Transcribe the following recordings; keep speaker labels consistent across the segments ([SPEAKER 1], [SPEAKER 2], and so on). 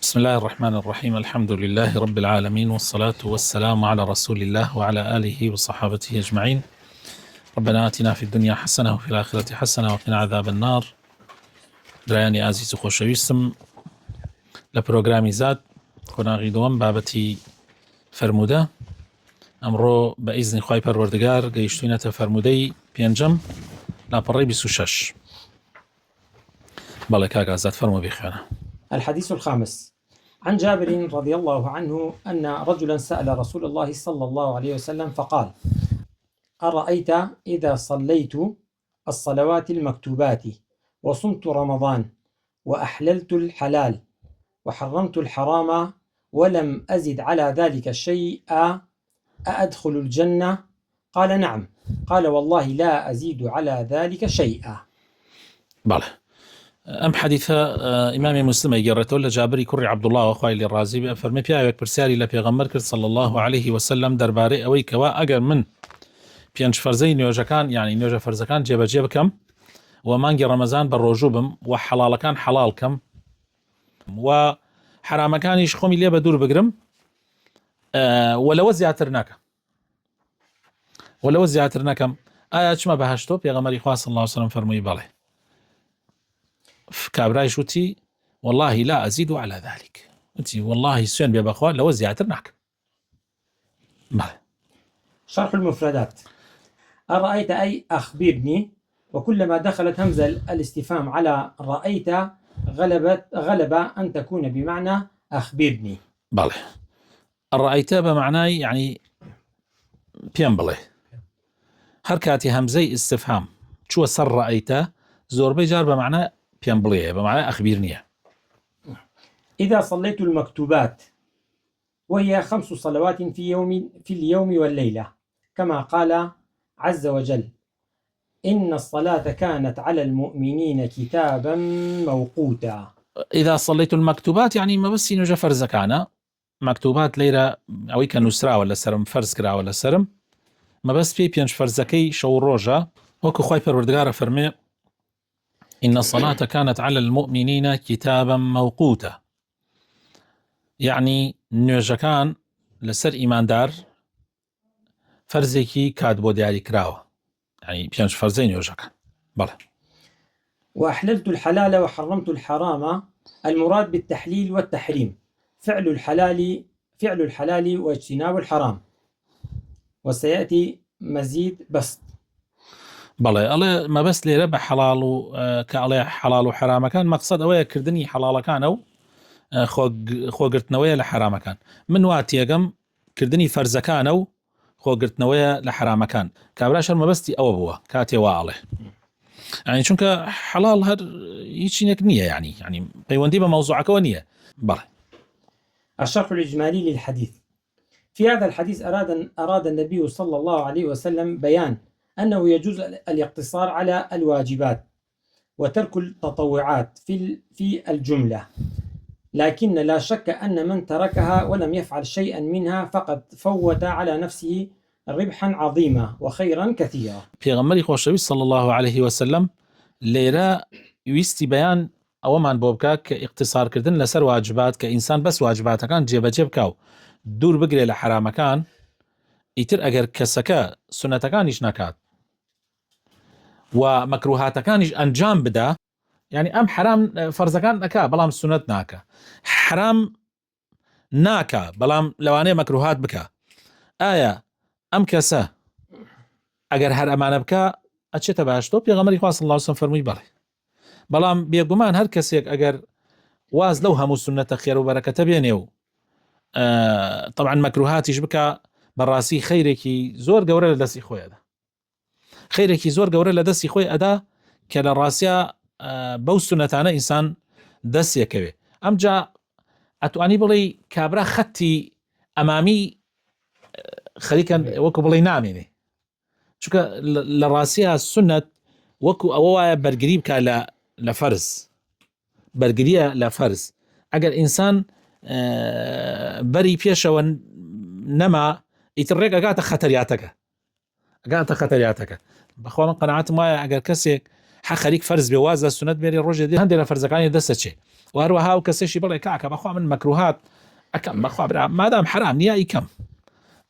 [SPEAKER 1] بسم الله الرحمن الرحيم. الحمد لله رب العالمين، والصلاة والسلام على رسول الله وعلى آله وصحابته أجمعين. ربنا آتنا في الدنيا حسنة وفي الآخرة حسنة وقنا عذاب النار. درایانی ئازیز و خۆشەویستم، لە پرۆگرامی زاد قۆناغی دووەم بابەتی فەرموودە. ئەمڕۆ بە ئیزنی خوای پەروەردگار گەیشتوینەتە فەرموودەی پێنجەم لاپەڕەی 26. بەڵێ کاک ئازاد فەرموو بخوێنە.
[SPEAKER 2] الحديث الخامس عن جابر رضي الله عنه أن رجلا سأل رسول الله صلى الله عليه وسلم فقال: أرأيت إذا صليت الصلوات المكتوبات وصمت رمضان وأحللت الحلال وحرمت الحرام ولم أزد على ذلك شيئا أأدخل الجنة؟ قال: نعم. قال: والله لا أزيد على ذلك شيئا.
[SPEAKER 1] بەڵێ ئەم حەدیثە ئیمامی موسلم ئەیگەڕێتەوە لە جابری کوڕی عەبدوڵڵا وەخوای لێ ڕازی بێ، فەرمێ پیاوێک پرسیاری لە پێغەمبەر کرد صلی الله عليه وسلم دەربارەی ئەوەی کەوا ئەگەر من پێنج فەرزەی نوێژەکان یعنی نوێژە فەرزەکان جێبەجێ بکەم و مانگی ڕەمەزان بە ڕۆژوو بم و حەڵاڵەکان حەڵاڵ کەم و حرامەکانیش خۆمی لێ بە دوور بگرم و لەوە زیاتر نەکەم ئایا چمە بەهەشتۆ؟ پێغەمبەری خوا صلی الله عليه وسلم فەرمووی بەڵێ. کابرایش وتی والله لا أزيد على ذلك، وتی والله سوێن بێ بەخوا لەوە زیاتر ناکەم. بەڵێ.
[SPEAKER 2] شرح المفردات: أرأيت أي أخبرني، وكلما دخلت همزة الاستفهام على رأيت غلب أن تكون بمعنى أخبرني.
[SPEAKER 1] بەڵێ. الرأيت بمعنای يعني پێم بڵێ. هەر کاتی هەمزەی استفهام چووە سەر رأيت زۆربەی جار بمعنى پێم بڵێ، بمعنى أخبر نییە.
[SPEAKER 2] إذا صليت المكتوبات وهي 5 صلوات في اليوم والليلة، كما قال عز وجل: إن الصلاة كانت على المؤمنين كتابا موقوتا.
[SPEAKER 1] إذا صليت المكتوبات يعني ما بس نوجه فرزكانا مكتوبات ليرة أو كنسرا ولا سرم فرز كرا ولا سرم ما بس في بينش فرزكي شو روجا وكو خوي پروردگار فرمي إن الصلاة كانت على المؤمنين كتابا موقوتا، يعني نوجكان لسر إيمان دار فرزكي كاتبو دياري كراوة، يعني بينش فرزي نوجكان. بله.
[SPEAKER 2] وأحللت الحلال وحرمت الحرام، المراد بالتحليل والتحريم فعل الحلال واجتناب الحرام، وسيأتي مزيد بسط.
[SPEAKER 1] بەڵێ ئەڵێ مەبەست لێرە بە حەڵاڵ و کە ئەڵێ حەڵاڵ و حرامەکان مەقسەد ئەوەیە کردنی حەڵاڵەکانە و خۆگرتنەوەیە لە حرامەکان. من وا تێگەم کردنی فەرزەکانە و خۆگرتنەوەیە لە حرامەکان. کابراشەر مەبەستی ئەوە بووە کاتێ وا ئەڵێ، یعنی چونکە حەڵاڵ هەر هیچینێک نییە، یعنی پەیوەندی بە مەوزوعەکەوە نییە. بەڵێ.
[SPEAKER 2] الشرح الإجمالي للحديث: في هذا الحديث أراد النبي صلى الله عليه وسلم بيان أنه يجوز الاقتصار على الواجبات وترك التطوعات في الجملة، لكن لا شك أن من تركها ولم يفعل شيئا منها فقد فوت على نفسه ربحا عظيما وخيرا كثيرا.
[SPEAKER 1] پێغەمبەری خۆشەویست صلی الله عليه وسلم لێرە ویستی بەیان ئەوەمان بۆ بکە کە اقتصارکردن لەسەر واجبات کە ئینسان بەس واجباتەکان جێبەجێ بکە و دوور بگرێ لە حرامەکان، ئیتر ئەگەر کەسەکە سونەتەکانیش نەکات و مەکروهاتەکانیش ئەنجام بدە، یعنی ئەم حرام فەرزەکان نەکا بەڵام سونەت ناکە، حرام ناکە بەڵام لەوانەیە مەکروهات بکە، ئایا ئەم کەسە ئەگەر هەر ئەمانە بکە ئەچێتە بەهەشتۆ؟ پێغەمبەری خوا صلی الله علیه وسلم فەرمووی بەڵێ. بەڵام بێگومان هەر کەسێک ئەگەر واز لەو هەموو سونەتە خێر و بەرەکەتە بێنێ و طبعا مەکروهاتیش بکە، بەڕاستی خەیرێکی زۆر گەورە لە دەستی خۆی ئەدا، خەیرێکی زۆر گەورە لە دەستی خۆی ئەدا کە لە ڕاستیە بەو سونەتانە ئینسان دەستێکەوێ. ئەمجا ئەتوانی بڵێ کابرا خەتی ئەمامی خەریکەن وەکو بڵێ نامێنێ، چونکە لە ڕاستیە سونەت وەکو ئەوە وایە بەرگری بکە لە فەرز، بەرگریە لە فەرز. ئەگەر ئینسان بەری پێشەوە نەما ئیتر ڕێک ئەگاتە خەتەریاتەکە. بەخوا من قەناعەتم وایە ئەگەر کەسێک خەریک فەرز بێ واز لە سونەت بێنێ ڕۆژێ هەندێک لە فەرزەکانی دەستەچێ، وهروها وكسيشي بڵێ کاکە بەخوا من مەکروهات ئەکەم بەخوا برا مادام حرام نییە ئیکەم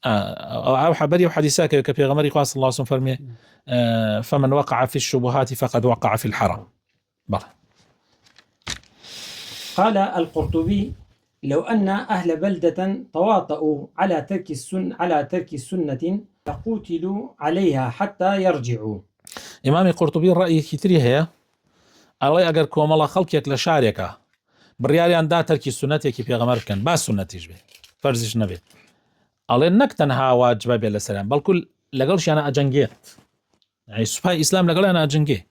[SPEAKER 1] ئەو حەبەری و حەدیثاکە کە پێغەمبەری خوا صلی الله عليه وسلم فەرمێ فمن وقع في الشبهات فقد وقع في الحرام. بلى.
[SPEAKER 2] قال القرطبي لو أن أهل بلدة تواطؤوا على ترك السنة لقوتلوا عليها حتى يرجعوا.
[SPEAKER 1] إمام قرطبي رأي كتير هي الله أجر كوملا خلقك لشاركة برياليان دا تركي سنتي كي بيغمر كان با سنتيش به فرزش نبي الله نكتنها واجبة بلا سلام بل كل لقلش أنا أجنجيت يعني سبحان إسلام لقل أنا أجنجي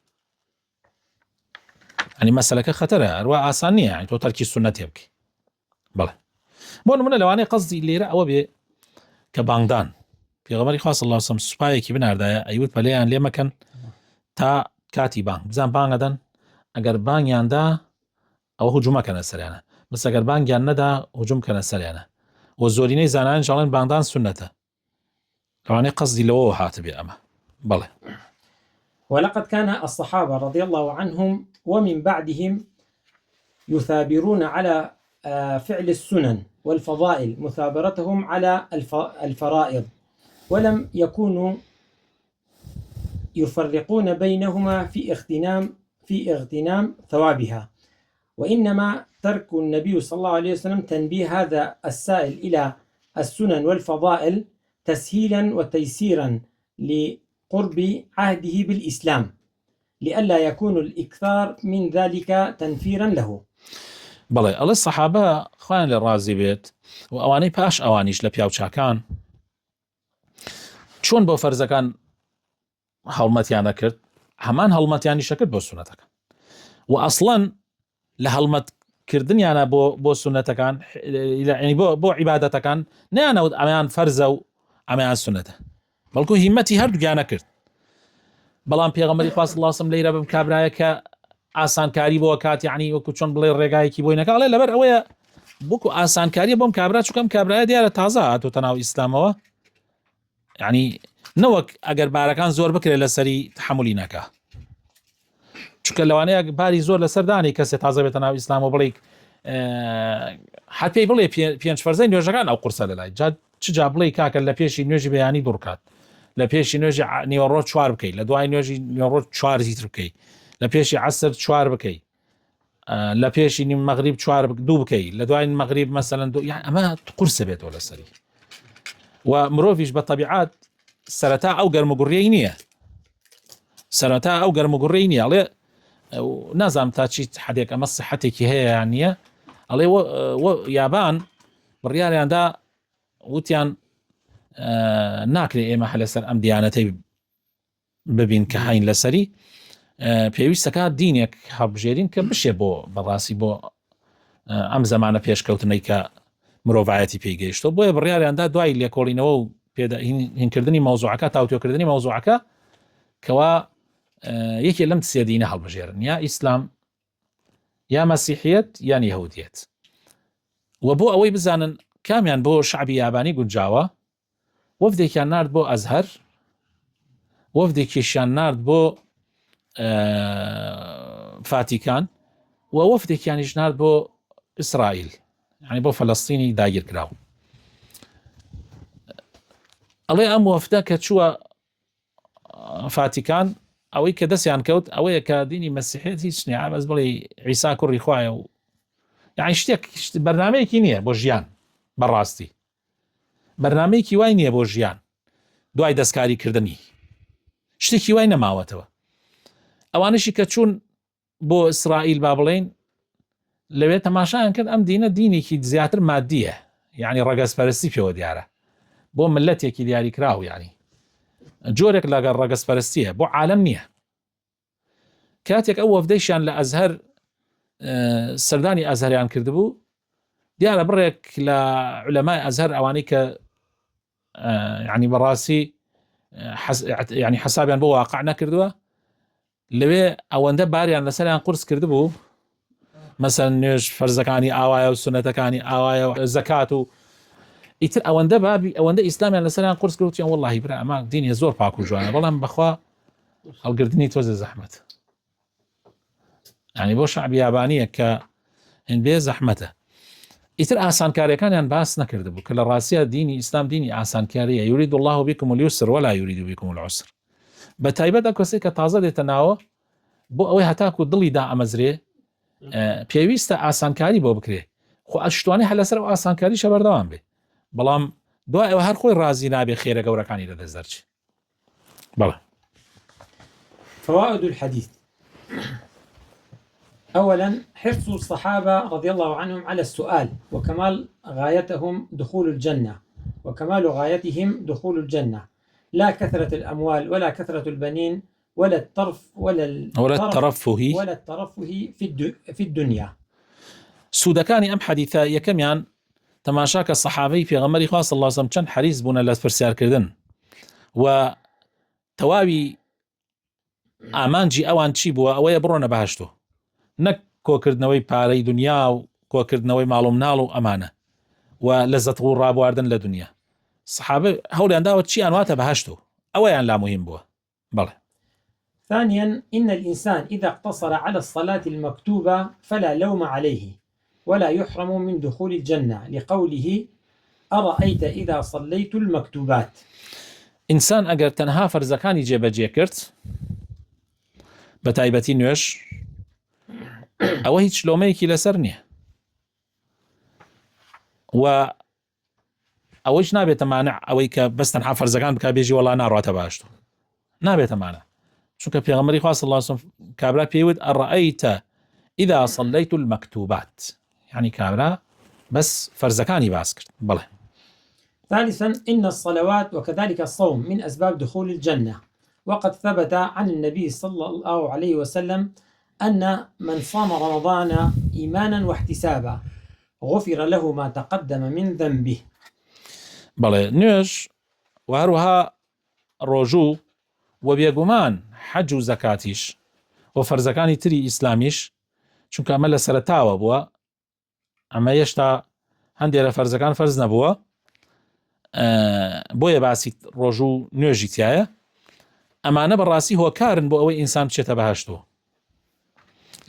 [SPEAKER 1] يعني مسألة خطرة أرواح آسانية يعني تو تركي سنتي يبكي بله بون من لو أنا قصدي اللي رأوا به كباندان بيغمر خاص الله سم سبحان كي بناردايا أيوت بليان ليه مكان تا كاتي بان بزان بانغدان أجر بان ياندا أو هجوم كان سريانا بس أجر بان جاندا هجوم كان سريانا وزوريني زانان شغلين باندان سنته لو أنا قصدي لو هاتبي أما بله.
[SPEAKER 2] ولقد كان الصحابة رضي الله عنهم ومن بعدهم يثابرون على فعل السنن والفضائل مثابرتهم على الفرائض ولم يكونوا يفرقون بينهما في اغتنام ثوابها وإنما ترك النبي صلى الله عليه وسلم تنبيه هذا السائل إلى السنن والفضائل تسهيلا وتيسيرا لقرب عهده بالإسلام لئلا يكون الإكثار من ذلك تنفيرا له.
[SPEAKER 1] بلى الله الصحابة خوان للرازي بيت وأواني باش أوانيش لبياو شاكان چون بو فرزكان هەڵمەتیانە کرد هەمان هەڵمەتیانی شەکرد بۆ سونەتەکان و ئەسڵەن لە هەڵمەتکردنیانە بۆ سونەتەکان بۆ عیبادەتەکان نەیانەوت ئەمەیان فەرزە و ئەمەیان سونەتە بەڵکو هیمەتی هەردووگیانە کرد بەڵام پێغەمبەری خوا صلی الله علیه و سلم لەیرە بم کابرایە کە ئاسانکاری بۆ کات یعنی وەکو چۆن بڵێ ڕێگایەکی بۆی نەکا ئەڵێ لەبەر ئەوەیە بۆکو ئاسانکاریە بۆم کابرا چووکەم کابرایە دیارە تازە هاتووتە ناو ئیسلامەوە یعنی نەوەک ئەگەر بارەکان زۆر بکرێت لەسەری تحملی نەکا چونکە لەوانەیە باری زۆر لەسەردانی کەسێ تازە بێتە ناو ئیسلام و بڵێ حەت پێی بڵێ پێنج فەرزەی نوێژەکان ئەو قورسە لەلای چجا بڵێ کاکە لە پێشی نوێژی بەیانی دوورکات لە پێشی نوێژی نیوەڕۆ 4 بکەیت لە دوای نوێژی نیوەڕۆ 4 زیتر بکەیت لە پێشی عەسر 4 بکەیت لە پێشی نیم مەغریب 2 بکەیت لە دوای مەغریب مەسەلەن 2 یعنی ئەمە قورسە بێتەوە لەسەری و مرۆڤیش بە تەبیعات سەرەتا ئەو گەرموگوڕیەی نییە سەرەتا ئەو گەرموگوڕیەی نییە ئەڵێ نازانم تا چیت حەدێک ئەمە سەحەتێکی هەیە یان نییە ئەڵێ یابان بڕیاریاندا وتیان ناکرێ ئێمە لەسەر ئەم دیانەتەی ببین کە هاین لەسەری پێویستەکە دینێک هەڵبژێرین کە بشێ بۆ بەڕاستی بۆ ئەم زەمانە پێشکەوتنەی کە مرۆڤایەتی پێی گەیشتەوە بۆیە بڕیاریاندا دوای لێکۆڵینەوە و هینکردنی مەوزوعەکە تاوتۆکردنی مەوزوعەکە کەوا یەکێ لەم سێ دینە هەڵبژێرن یا ئیسلام یا مەسیحیەت یان یەهودیەت و بۆ ئەوەی بزانن کامیان بۆ شعبی یابانی گونجاوە وەفدێکیان نارد بۆ ئەزهەر وەفدێکیشیان نارد بۆ فاتیکان و وەفدێکیانیش نارد بۆ ئیسرائیل یعنی بۆ فەلەستینی داگیرکراو ئەڵێ ئەم وەفدە کە چووە فاتیکان ئەوەی کە دەستیان کەوت ئەوەیە کە دینی مەسیحیەت هیچ نییە بەس بڵێ عیسا کوڕی خوایە و یعنی شتێک بەرنامەیەکی نییە بۆ ژیان بەڕاستی بەرنامەیەکی وای نییە بۆ ژیان دوای دەستکاریکردنی شتێکی وای نەماوەتەوە ئەوانشی کە چوون بۆ ئیسرائیل با بڵێن لەوێ تەماشایان کرد ئەم دینە دینێکی زیاتر مادیە یعنی ڕەگەزپەرستی پێوە دیارە بۆ ملەتێکی دیاری کراو یعنی جۆرێک لەگەڵ ڕەگەزپەرستیە بۆ عالەم نییە کاتێک ئەو وەفدەیشیان لە ئەزهەر سەردانی ئەزهەریان کردبوو دیارە بڕێک لە عولەمای ئەزهەر ئەوانەی کە یعنی بەڕاستی یعنی حسابیان بۆ واقع نەکردووە لەوێ ئەوەندە باریان لەسەریان قورس کردبوو مەسەن نوێژ فەرزەکانی ئاوایە و سونەتەکانی ئاوایە و زەکات و ئیتر ئەوەندە ئیسلامیان لەسەریان قورس کردوتیان وەڵڵاهی برا ئەمە دینی زۆر پاک و جوانە بەڵام بەخوا هەڵگرتنی تۆزە زەحمەت یعنی بۆ شعبی یابانیە کە هن بێ زەحمەتە. ئیتر ئاسانکاریەکانیان باس نەکردبوو کە لە ڕاستیە دینی ئیسلام دینی ئاسانکاریە یورید الله بكم اليسر ولا يريد بكم العسر. بە تایبەت ئەو کەسێک کە تازە دێتە ناوە بۆ ئەوەی هەتاکو دڵی دائەمەزرێ پێویستە ئاسانکاری بۆ بکرێ خۆ ئەشتوانێ هە لەسەر ئاسانکاری شە بەردەوام بێ بەڵام دوای ئەوە هەر خۆی ڕازی نابێ خێرە گەورەکانی لەدەست دەرچێ. بەڵێ.
[SPEAKER 2] فوائد الحديث. أولا حرص الصحابة رضي الله عنهم على السؤال وكمال غايتهم دخول الجنة وكمال غايتهم دخول الجنة لا كثرة الأموال ولا كثرة البنين ولا الترفه في الدنيا.
[SPEAKER 1] سودەکانی ئەم حەدیثە یەکەمیان تەماشاکە سەحابەی پێغەمبەری خوا صلی الله علیه و سلم چەند حەریص بوونە لە پرسیارکردن و تەواوی ئامانجی ئەوان چی بووە ئەوەیە بڕۆنە بەهەشتۆ نەک کۆکردنەوەی پارەی دنیا و کۆکردنەوەی ماڵ و مناڵ و ئەمانە و لەزەت و ڕابواردن لە دنیا. سەحابە هەوڵیان داوە چیان واتە بەهەشتۆ ئەوەیان لا مهم بووە. بەڵێ.
[SPEAKER 2] ثانيا إن الإنسان إذا اقتصر على الصلاة المكتوبة فلا لوم عليه ولا يحرم من دخول الجنة لقوله أرأيت إذا صليت المكتوبات.
[SPEAKER 1] إنسان أجر تنها فرزكاني جێبەجێ کرد بە تایبەتی نوێژ ئەوە هیچ لۆمەیەکی لەسەر نییە و ئەوەش نابێتە مانع ئەوەی کە بەس تەنها فەرزەکان بکا بێژی وەڵا ناڕاتە باشتۆ نابێتە مانع چونکە پێغەمبەری خوا صلی الله علیه و سلم کابرا پێیوت أرأيت إذا صليت المكتوبات يعني كابرا بس فرزكاني باس کرد. بەڵێ.
[SPEAKER 2] ثالثا إن الصلوات وكذلك الصوم من أسباب دخول الجنة وقد ثبت عن النبي صلى الله عليه وسلم أن من صام رمضان إيمانا واحتسابا غفر له ما تقدم من ذنبه.
[SPEAKER 1] بەڵێ نوێژ و هەروەها ڕۆژوو و بێگومان حەج و زەکاتیش و فەرزەکانی تری ئیسلامیش چونکە ئەمە لە سەرەتاوە بووە ئەمە هێشتا هەندێک لە فەرزەکان فەرز نەبووە بۆیە باسی ڕۆژوو نوێژی تایە ئەمانە بەڕاستی هۆکارن بۆ ئەوەی ئینسان بچێتە بەهەشتۆ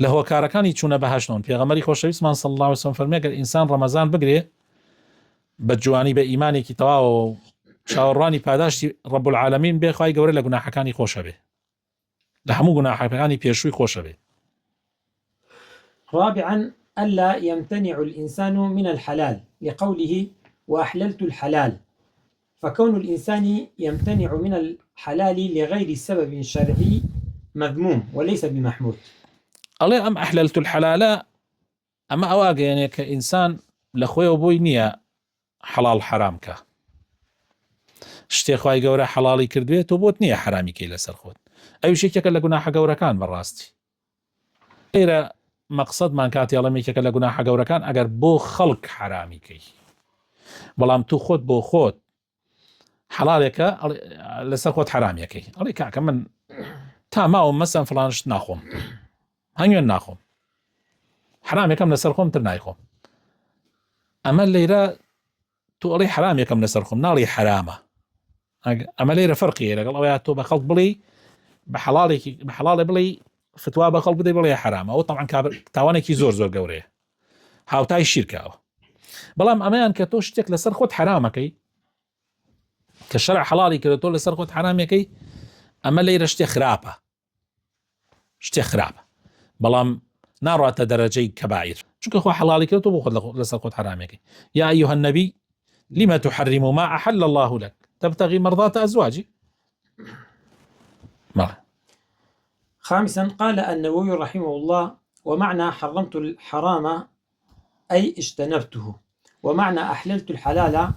[SPEAKER 1] لە هۆکارەکانی چوونە بەهەشتەوە. پێغەمبەری خۆشەویستمان صلی الله علیه و سلم فەرمێ گەر ئینسان ڕەمەزان بگرێ بە جوانی بە ئیمانێکی تەواوە و چاوەڕوانی پاداشتی ڕەب العالەمین بێ خوای گەورە لە گوناحەکانی خۆشە بێ لە هەموو گوناحەکانی پێشووی خۆشە بێ.
[SPEAKER 2] رابعا ألا يمتنع الإنسان من الحلال لقوله وأحللت الحلال فكون الإنسان يمتنع من الحلال لغير سبب شرعي مذموم وليس بمحمود.
[SPEAKER 1] الله أم أحللت الحلال أما أواقع يعني كإنسان لخوي وبوي نية حلال حرام كه شتي خواهي قورا حلالي كردوية وبوت نية حرامي كي لسر خود أي شيء كلا لقناح قورا كان براستي غير مقصد من كاتي الله ميكا كلا قناح قورا كان أقر بو خلق حرامي كي بلام تو خود بو خود حلالك لسر خود حرامي كي الله كاكا من تا ماو مثلا فلانش ناخوم هنگوين ناخوم حرام يكم لسر خوم تر نايخوم أما الليرة تقولي حرام يكم لسر خوم نالي حرامة أما الليرة فرقية لقل أوياتو بخلط بلي بحلالي بلي فتوى بخلط بدي بلي حرامة وطبعا تاواني كي زور قوريه هاوتاي الشركة بلام أمان كتوش تك لسر خود حرامة كي كالشرع حلالي كتو لسر خود حرامة كي أما الليرة شتي خرابة بلام نارات درجي كبائر شو كخوا حلالي كده تبغى لسقط حرامك يا أيها النبي لما تحرم ما أحل الله لك تبتغي مرضات أزواجي.
[SPEAKER 2] خامسا قال النووي رحمه الله ومعنى حرمت الحرام أي اجتنبته ومعنى أحللت الحلال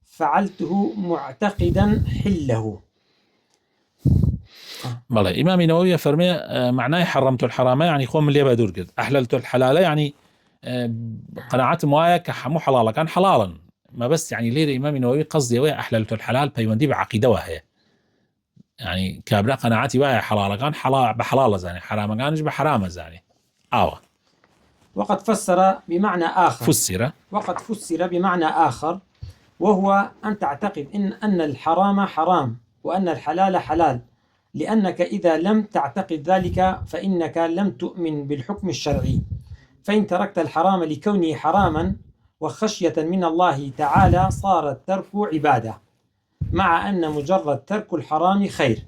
[SPEAKER 2] فعلته معتقدا حله.
[SPEAKER 1] بلى إمام النووي فرمي معناه حرمت الحرام يعني خوم اللي بدور قد أحللت الحلال يعني قناعات موايا كحمو حلالا كان حلالا ما بس يعني ليه الإمام النووي قصدي ويا أحللت الحلال بيوندي بعقيدة وهي يعني كابرا قناعاتي ويا حلالا كان حلال بحلال زاني حرام كانش بحرام زاني
[SPEAKER 2] وقد فسر بمعنى آخر
[SPEAKER 1] وقد
[SPEAKER 2] فسر بمعنى آخر وهو أن تعتقد أن الحرام حرام وأن الحلال حلال لأنك إذا لم تعتقد ذلك فإنك لم تؤمن بالحكم الشرعي فإن تركت الحرام لكونه حراما وخشية من الله تعالى صار الترك عبادة، مع أن مجرد ترك الحرام خير،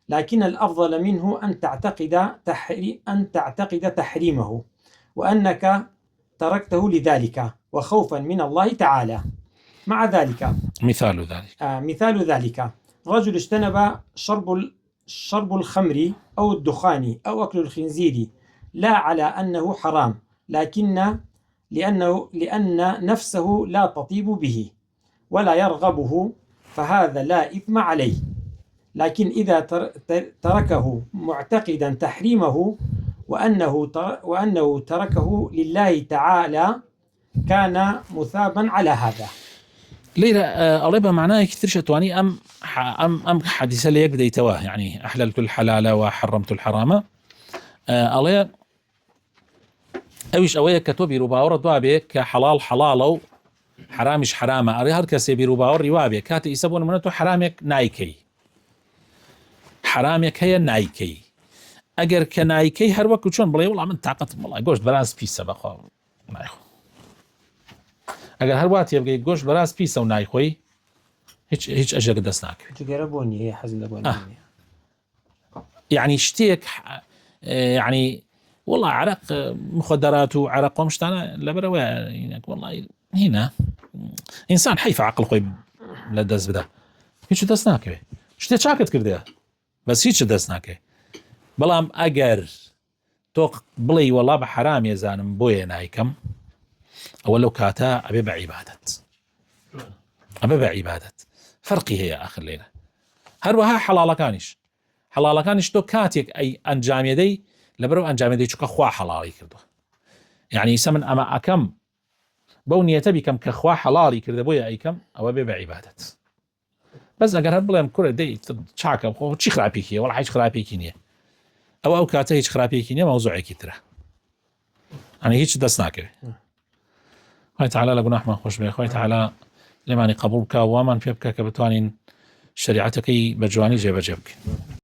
[SPEAKER 2] لكن الأفضل منه أن تعتقد تحريمه وأنك تركته لذلك وخوفا من الله تعالى. مع ذلك مثال ذلك رجل اجتنب شرب الخمر أو الدخان أو أكل الخنزير لا على أنه حرام، لأن نفسه لا تطيب به ولا يرغبه، فهذا لا إثم عليه. لكن إذا تركه معتقدا تحريمه وأنه تركه لله تعالى كان مثابا على هذا.
[SPEAKER 1] ليلة أريبا معناه كثير شتواني أم حديثة ليك ديتواه، يعني أحللت الحلال وحرمت الحرام. أليه أويش أويه كتوبي رباور دوابي كحلال حلاله حرامش حرامه. أري هر كسي برباور روابي كاتي يسبون منتو حرامك نايكي، حرامك هي نايكي. أجر كنايكي هر وقت شون بلاي والله من تعقد والله جوش براس بيسا بقى نايخو. أجر هر وقت يبقى جوش براس بيسا ونايخوي هيج أجر دسناك.
[SPEAKER 2] تجربوني هي حزن لبوني.
[SPEAKER 1] يعني اشتيك يعني والله عرق مخدرات وعرق ومشتانا لبروا يعني والله هنا إنسان حيف عقل خوي لدز بده هيج دسناك اشتيت شاكت كرديه بس هيج دسناك بلام أجر توق بلي والله بحرام يا زانم بويا نايكم أولو كاتا أبي بعبادة فرقي هي آخر ليلة هروها حلال كانش تو كاتيك أي أنجام يدي لبرو أنجام يدي شو خوا حلالي كردو يعني سمن أما أكم بوني تبي كم كخوا حلالي كردو بويا أي كم أو أبي بعبادة بس أجر هالبلام كره دي تشاكم خو تشي خرابيكية ولا حيش خرابيكينية أو كاتا هيش خرابيكينية موضوعي كتيرة يعني هيش دسناكه. خوي تعالى لقنا أحمد خوش بيه خوي تعالى لماني قبولك ومن فيبك كبتوانين شريعتك بجواني جيب جيبك.